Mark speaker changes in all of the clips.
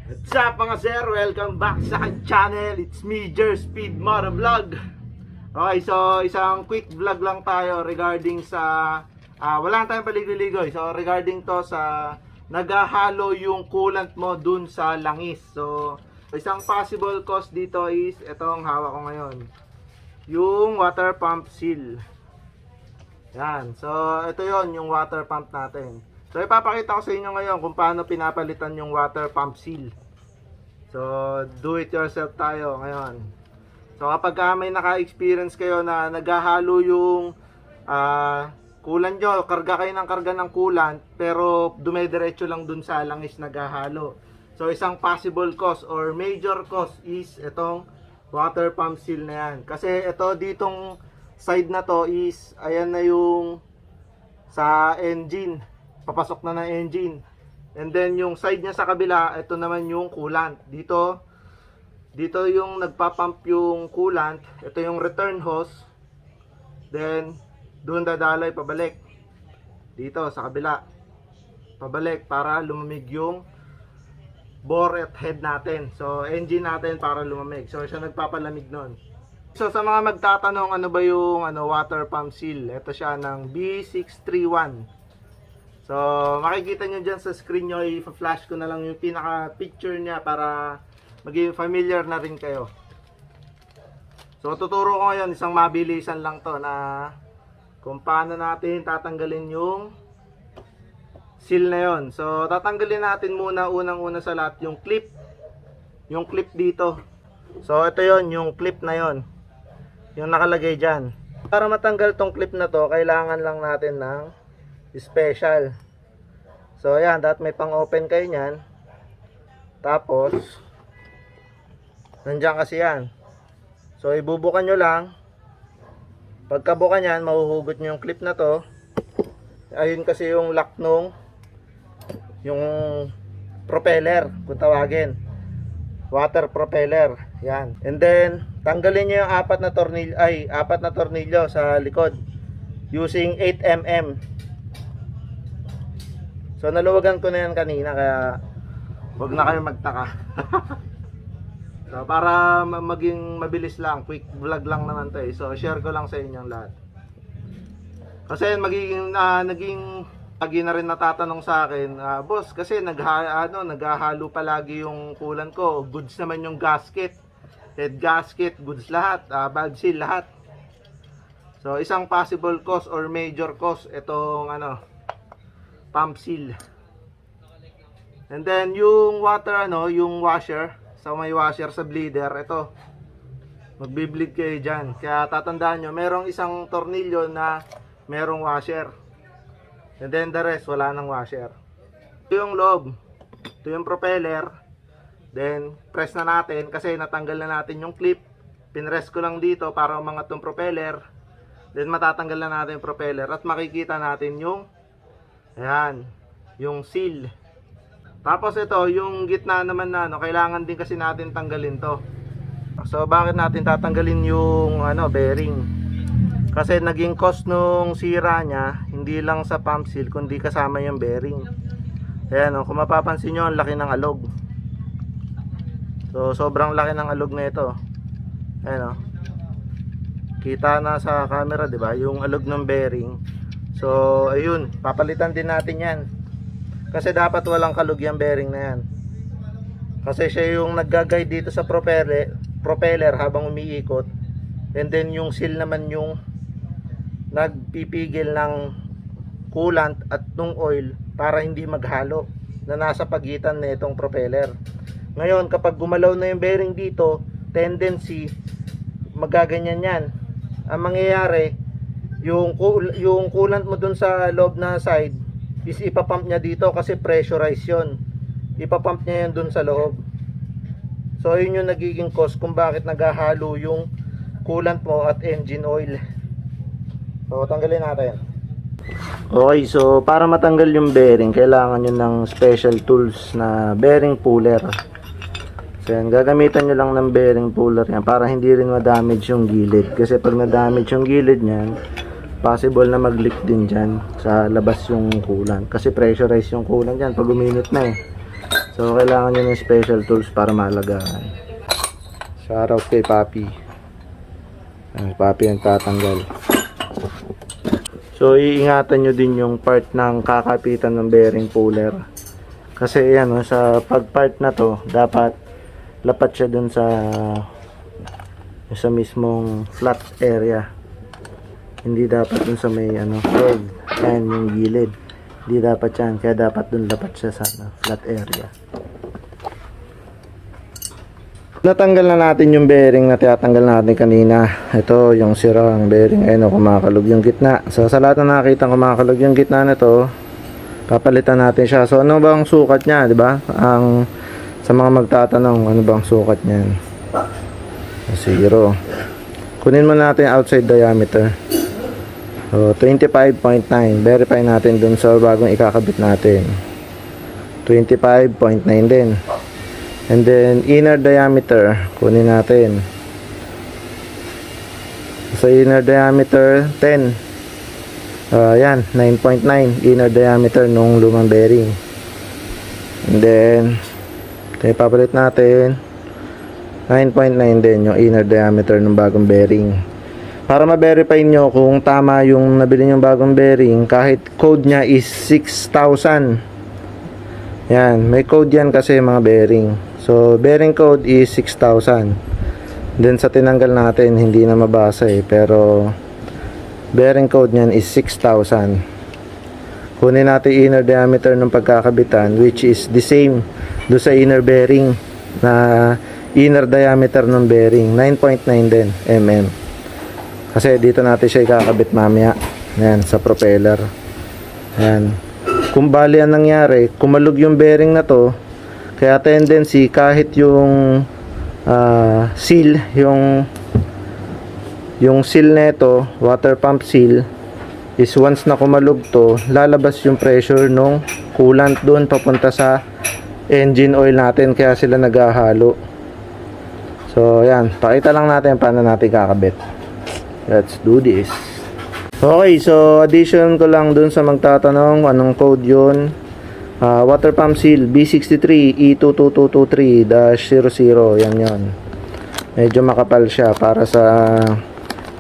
Speaker 1: What's up mga sir? Welcome back sa aking channel. It's me, Jer Speed Moto Vlog. Okay, so isang quick vlog lang tayo regarding sa wala tayong paligoy-ligoy. So regarding to sa naghahalo yung coolant mo dun sa langis. So isang possible cause dito is itong hawak ko ngayon, yung water pump seal. Yan, so ito yon yung water pump natin. So ipapakita ko sa inyo ngayon kung paano pinapalitan yung water pump seal. So do it yourself tayo ngayon. So kapag may naka-experience kayo na naghahalo yung coolant nyo, karga kayo ng karga ng coolant, pero dumediretso lang dun sa langis naghahalo. So isang possible cause or major cause is itong water pump seal na yan. Kasi ito ditong side na to is, ayan na yung sa engine, papasok na ng engine. And then yung side niya sa kabila, ito naman yung coolant. Dito yung nagpapump yung coolant. Ito yung return hose. Then doon dadaloy pabalik. Dito sa kabila, pabalik para lumamig yung bore at head natin. So engine natin para lumamig. So siya nagpapalamig nun. So sa mga magtatanong ano ba yung water pump seal, ito siya ng B631. So makikita nyo dyan sa screen nyo, i-flash ko na lang yung pinaka picture niya para maging familiar na rin kayo. So tuturo ko ngayon, isang mabilisan lang to na kung paano natin tatanggalin yung seal na yon. So tatanggalin natin muna unang-una sa lahat yung clip. Yung clip dito. So ito yon, yung clip na yon, yung nakalagay dyan. Para matanggal tong clip na to, kailangan lang natin ng special. So ayan, dapat may pang open kayo nyan. Tapos nandiyan kasi yan. So ibubukan nyo lang. Pagkabukan nyan, mahuhugot nyo yung clip na to. Ayun kasi yung lock nung yung propeller, kung tawagin, water propeller. Yan. And then tanggalin nyo yung apat na tornilyo sa likod using 8mm. So naluwagan ko na yan kanina, kaya wag na kayo magtaka. So para maging mabilis lang, quick vlog lang naman to eh. So share ko lang sa inyong lahat. Kasi naging lagi na rin natatanong sa akin, boss, kasi naghahalo palagi yung coolant ko. Goods naman yung gasket, head gasket, goods lahat, valve seal lahat. So isang possible cause or major cause itong pump seal. And then yung water yung washer, so may washer sa bleeder, ito magbi-bleed kayo dyan. Kaya tatandaan nyo, merong isang tornilyo na merong washer. And then the rest wala nang washer. Ito yung loob, ito yung propeller. Then press na natin kasi natanggal na natin yung clip. Pinrest ko lang dito para umangat yung propeller. Then matatanggal na natin yung propeller at makikita natin yung ayan, yung seal. Tapos ito, yung gitna naman na kailangan din kasi natin tanggalin to. So bakit natin tatanggalin yung bearing? Kasi naging cost nung sira niya, hindi lang sa pump seal kundi kasama yung bearing. Ayan, kung mapapansin nyo, ang laki ng alog. So sobrang laki ng alog na ito. Ayan, kita na sa camera, di ba? Yung alog ng bearing. So ayun, papalitan din natin yan. Kasi dapat walang kalog yung bearing na yan. Kasi siya yung nag-guide dito sa propeller habang umiikot. And then yung seal naman yung nagpipigil ng coolant at nung oil para hindi maghalo na nasa pagitan na itong propeller. Ngayon kapag gumalaw na yung bearing dito, tendency magaganyan yan. Ang mangyayari, yung coolant mo dun sa loob na side is ipapump niya dito kasi pressurized yun. Ipapump niya yun dun sa loob. So yun yung nagiging cause kung bakit naghahalo yung coolant mo at engine oil. So tanggalin natin. Okay, so para matanggal yung bearing, kailangan nyo ng special tools na bearing puller. So yan, gagamitan nyo lang ng bearing puller yan para hindi rin ma-damage yung gilid. Kasi pag na-damage yung gilid nyan, possible na mag-leak din dyan sa labas yung coolant. Kasi pressurized yung coolant dyan pag uminit na eh. So kailangan nyo ng special tools para maalagaan. Shoutout kay Papi. Papi ang tatanggal. So iingatan nyo din yung part ng kakapitan ng bearing puller. Kasi yan, sa pag-part na to, dapat lapat siya dun sa mismong flat area. Hindi dapat dun sa may curve. Yan yung gilid. Hindi dapat yan. Kaya dapat dun lapat siya sa flat area. Natanggal na natin yung bearing na tinatanggal natin kanina. Ito yung sirang bearing. Ayun, kumakalog yung gitna. So sa lahat na nakita kumakalog yung gitna na to, papalitan natin siya. So ano bang sukat niya, di ba? Sa mga magtatanong, ano bang sukat niyan? 0. Kunin mo natin outside diameter. So 25.9. Verify natin dun sa bagong ikakabit natin. 25.9 din. And then inner diameter, kunin natin. Sa inner diameter 10. Yan, 9.9 inner diameter nung lumang bearing. And then ipapalit natin 9.9 din yung inner diameter ng bagong bearing. Para ma-verify nyo kung tama yung nabili yung bagong bearing, kahit code nya is 6,000. Yan, may code yan kasi mga bearing. So bearing code is 6,000. Then sa tinanggal natin hindi na mabasa pero bearing code niyan is 6,000. Kunin natin inner diameter ng pagkakabitan, which is the same do sa inner bearing na inner diameter ng bearing, 9.9 din mm. Kasi dito natin siya ikakabit mamaya. Yan, sa propeller. Yan. Kung bali ang nangyari, kumalog yung bearing na to, kaya tendency kahit yung seal, yung seal neto, water pump seal, is once na kumalog to, lalabas yung pressure nung coolant doon papunta sa engine oil natin, kaya sila naghahalo. So yan, pakita lang natin paano natin kakabit. Let's do this. Okay, so addition ko lang dun sa magtatanong anong code yun. Water pump seal B63 E22223-00. Yan yon. Medyo makapal siya para sa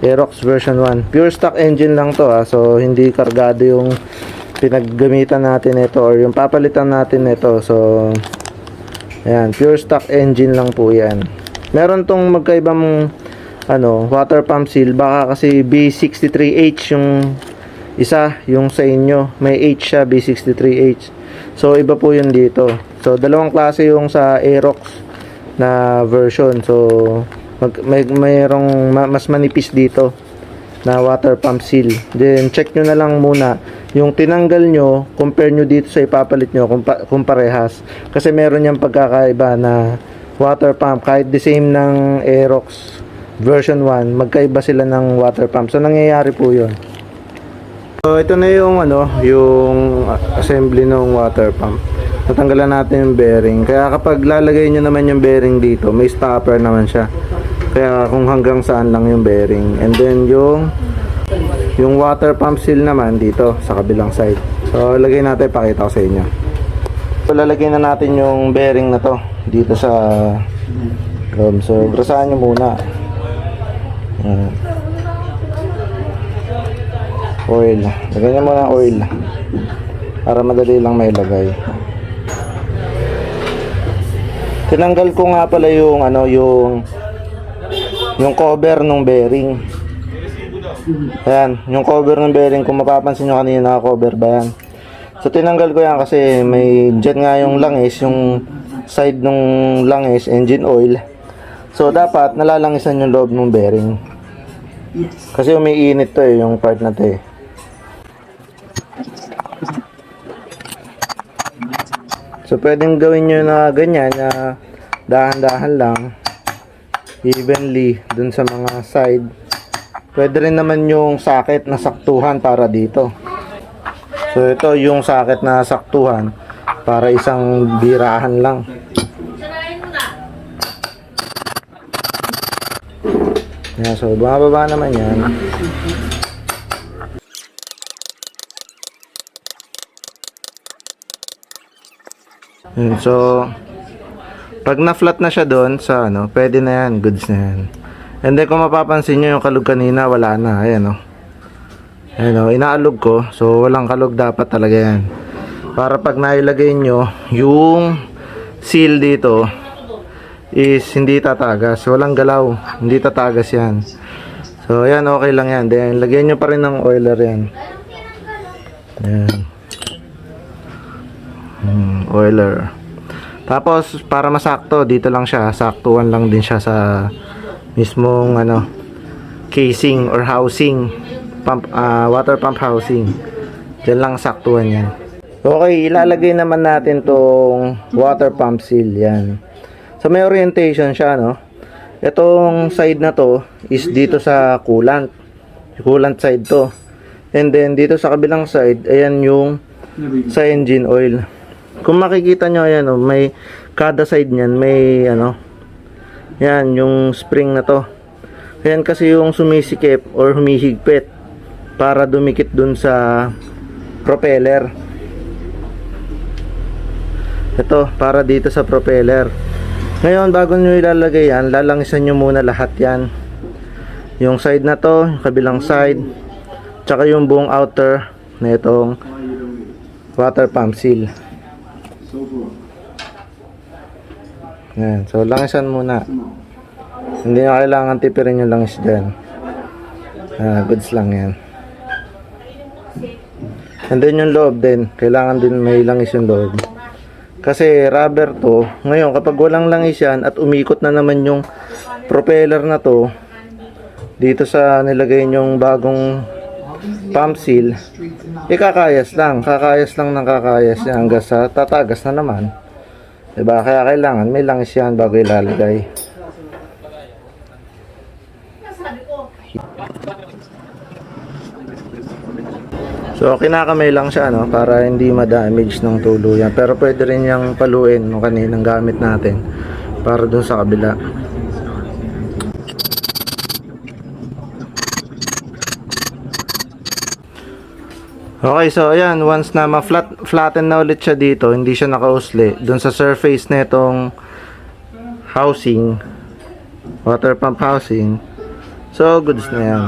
Speaker 1: Aerox version 1. Pure stock engine lang to so hindi kargado yung pinaggamitan natin ito or yung papalitan natin ito. So ayan, pure stock engine lang po yan. Meron tong magkaibang water pump seal, baka kasi B63H yung isa, yung sa inyo may H siya, B63H. So iba po yun dito. So dalawang klase yung sa Aerox na version. So mayroong mas manipis dito na water pump seal. Then check nyo na lang muna yung tinanggal nyo, compare nyo dito sa ipapalit nyo kung parehas. Kasi meron yung pagkakaiba na water pump, kahit the same ng Aerox version 1, magkaiba sila ng water pump. So nangyayari po yun. So ito na yung yung assembly ng water pump. Natanggalan natin yung bearing. Kaya kapag lalagay nyo naman yung bearing dito, may stopper naman siya. Kaya kung hanggang saan lang yung bearing. And then yung water pump seal naman dito sa kabilang side. So lagay natin, pakita ko sa inyo. So lalagay na natin yung bearing na to dito sa so brasahan nyo muna. Oil. Lagyan nyo muna oil para madali lang mailagay. Tinanggal ko nga pala yung yung cover ng bearing. Ayan, yung cover ng bearing, kung mapapansin nyo kanina, cover ba yan? So tinanggal ko yan kasi may dyan nga yung langis, yung side ng langis, engine oil. So dapat nalalangisan yung loob ng bearing. Kasi umiinit to yung part na to So pwedeng gawin nyo na ganyan, na dahan-dahan lang, evenly dun sa mga side. Pwede rin naman yung socket na saktuhan para dito. So ito yung socket na saktuhan para isang birahan lang. Yan, so bumababa naman yan. Yun, so pag na-flat na siya doon sa ano, pwede na yan, goods na yan. And then kung mapapansin nyo yung kalug kanina, wala na. Ayan o. Ayan o, inaalog ko. So walang kalug dapat talaga yan. Para pag nailagay nyo, yung seal dito is hindi tatagas. Walang galaw. Hindi tatagas yan. So ayan, okay lang yan. Then lagyan nyo pa rin ng oiler yan. Ayan. Oiler. Tapos para masakto, dito lang siya. Saktuan lang din siya sa mismong ano, casing or housing. Water pump housing. Diyan lang saktuan yan. Okay, ilalagay naman natin tong water pump seal yan. So may orientation siya, no? Itong side na to is dito sa coolant. Coolant side to. And then dito sa kabilang side, ayan yung sa engine oil. Kung makikita nyo, ayan, oh, may kada side niyan may ano, yan yung spring na to. Ayan kasi yung sumisikip or humihigpit para dumikit dun sa propeller. Ito, para dito sa propeller. Ngayon, bago nyo ilalagay yan, lalangisan nyo muna lahat yan. Yung side na to, yung kabilang side, tsaka yung buong outer na itong water pump seal. Yan, so langisan muna. Hindi na kailangan tipirin yung langis dyan. Goods lang yan. And then yung loob din, kailangan din may langis yung loob. Kasi rubber to, ngayon kapag walang langis yan at umikot na naman yung propeller na to dito sa nilagay yung bagong pump seal, kakayas lang ng kakayas yan hanggang sa tatagas na naman, diba? Kaya kailangan may langis yan bago ilalagay. So kinakamay lang siya, no, para hindi ma-damage ng tuluyan. Pero pwede rin yung paluin no, kaninang gamit natin para dun sa kabila. Okay, so ayan, once na ma-flatten na ulit siya dito, hindi siya nakausli dun sa surface na itong housing, water pump housing. So goods na yan.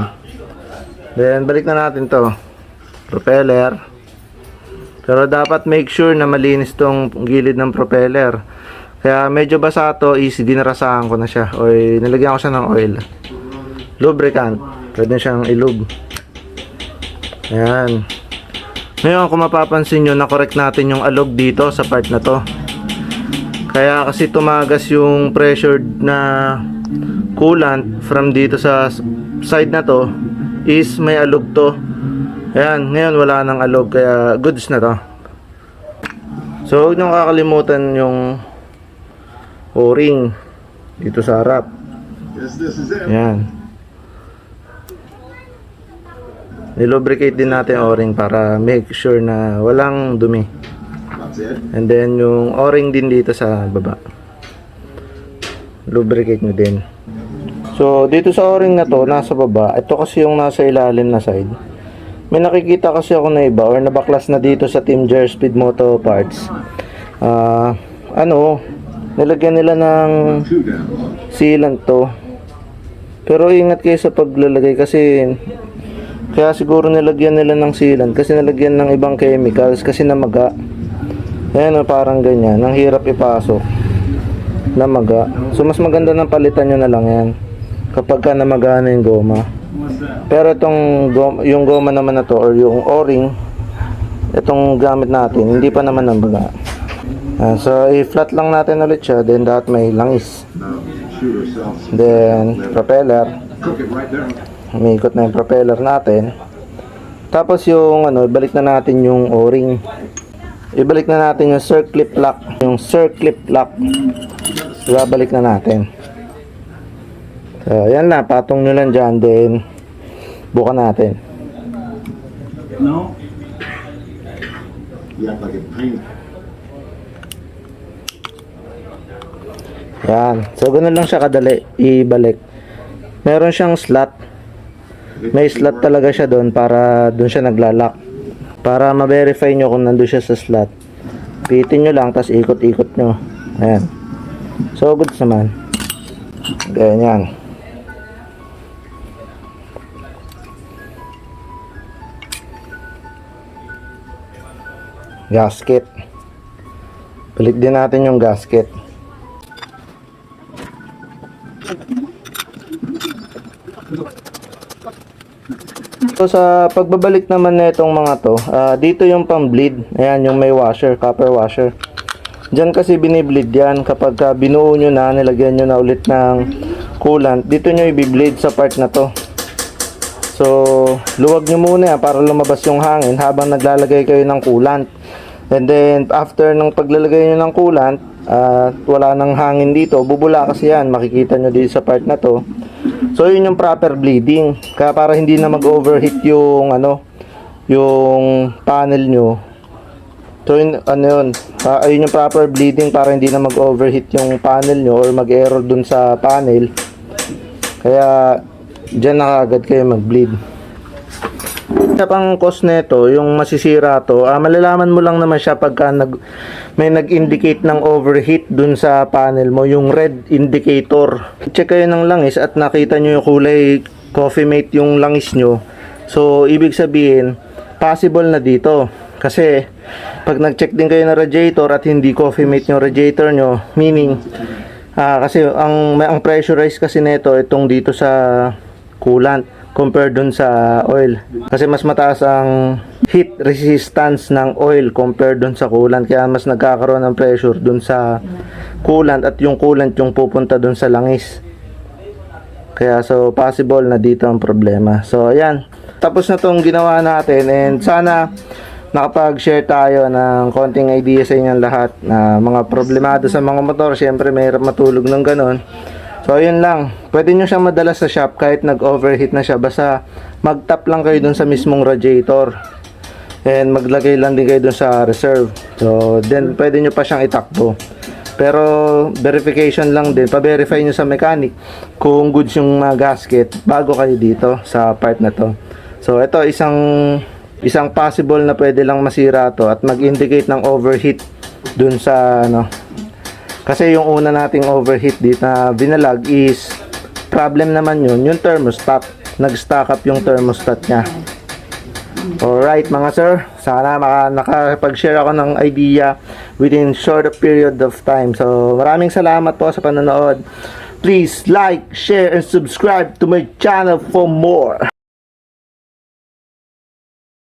Speaker 1: Then balik na natin to propeller. Pero dapat make sure na malinis tong gilid ng propeller. Kaya medyo basa to is dinarasahan ko na siya o nilagyan ko siya ng oil. Lubricant. Pwede siyang ilub. Ayan. Ngayon kung mapapansin nyo, na-correct natin yung alog dito sa part na to. Kaya kasi tumagas yung pressured na coolant from dito sa side na to is may alog to. Ayan, ngayon wala nang alog kaya goods na to. So huwag nyo kakalimutan yung o-ring dito sa harap. Ayan. Nilubricate din natin o-ring para make sure na walang dumi. And then yung o-ring din dito sa baba, lubricate nyo din. So dito sa o-ring na to, nasa baba, ito kasi yung nasa ilalim na side. May nakikita kasi ako na iba or nabaklas na dito sa Team Jer Speed Moto Parts. Nilagyan nila ng sealant to. Pero ingat kayo sa paglalagay kasi kaya siguro nilagyan nila ng sealant kasi nilagyan ng ibang chemicals kasi namaga. Ayan, parang ganyan. Ang hirap ipasok. Namaga. So mas maganda nang palitan nyo na lang yan kapag ka namaga na yung goma. Pero yung goma naman na to or yung o-ring, itong gamit natin, hindi pa naman nambaga. So i-flat lang natin ulit siya, then dapat may langis. Then propeller. Umikot na yung propeller natin. Tapos yung balik na natin yung o-ring. Ibalik na natin yung circlip lock. Yung circlip lock. Ibabalik na natin. So yan na, patong nyo lang dyan, then bukan natin.
Speaker 2: No? You act like it's pain.
Speaker 1: Yan. So ganoon lang siya kadali ibalik. Meron siyang slot. May slot talaga siya doon para doon siya naglalak. Para ma-verify nyo kung nandoon siya sa slot. Pitin nyo lang, tapos ikot-ikot nyo. Ayan. So, goods naman. Ganyan. Gasket. Palit din natin yung gasket. So sa pagbabalik naman na itong mga to, dito yung pang bleed. Ayan yung may washer, copper washer. Diyan kasi binibleed yan kapag binuo nyo na, nilagyan nyo na ulit ng coolant. Dito nyo i-bleed sa part na to. So luwag nyo muna para lumabas yung hangin habang naglalagay kayo ng coolant. And then after ng paglalagay nyo ng coolant, wala nang hangin dito, bubula kasi yan, makikita nyo dito sa part na to. So yun yung proper bleeding. Kaya para hindi na mag-overheat yung yung panel nyo. So yun, yun yung proper bleeding para hindi na mag-overheat yung panel nyo or mag-error dun sa panel. Kaya dyan na agad kayo mag-bleed. Sa pang cause nito, yung masisira to, malalaman mo lang naman siya pagka may nag-indicate ng overheat dun sa panel mo, yung red indicator. Check kayo ng langis at nakita nyo yung kulay coffee mate yung langis nyo. So, ibig sabihin, possible na dito. Kasi, pag nag-check din kayo ng radiator at hindi coffee mate yung radiator nyo, meaning, kasi ang pressurized kasi nito itong dito sa coolant compared dun sa oil. Kasi mas mataas ang heat resistance ng oil compared dun sa coolant. Kaya mas nagkakaroon ng pressure dun sa coolant at yung coolant yung pupunta dun sa langis. Kaya so possible na dito ang problema. So ayan. Tapos na tong ginawa natin and sana nakapag-share tayo ng konting idea sa inyong lahat na mga problemado sa mga motor. Syempre may matulog ng ganon. So, yun lang. Pwede nyo siyang madala sa shop kahit nag-overheat na siya. Basta mag-tap lang kayo dun sa mismong radiator. And maglagay lang din kayo dun sa reserve. So, then pwede nyo pa siyang itakbo. Pero, verification lang din. Pa-verify nyo sa mechanic kung goods yung gasket bago kayo dito sa part na to. So, ito isang possible na pwede lang masira to at mag-indicate ng overheat dun sa kasi yung una nating overheat dito na binalag is problem naman yung thermostat. Nag-stack up yung thermostat nya. Alright mga sir, sana nakapag-share ako ng idea within short period of time. So maraming salamat po sa panonood. Please like, share, and subscribe to my channel for more.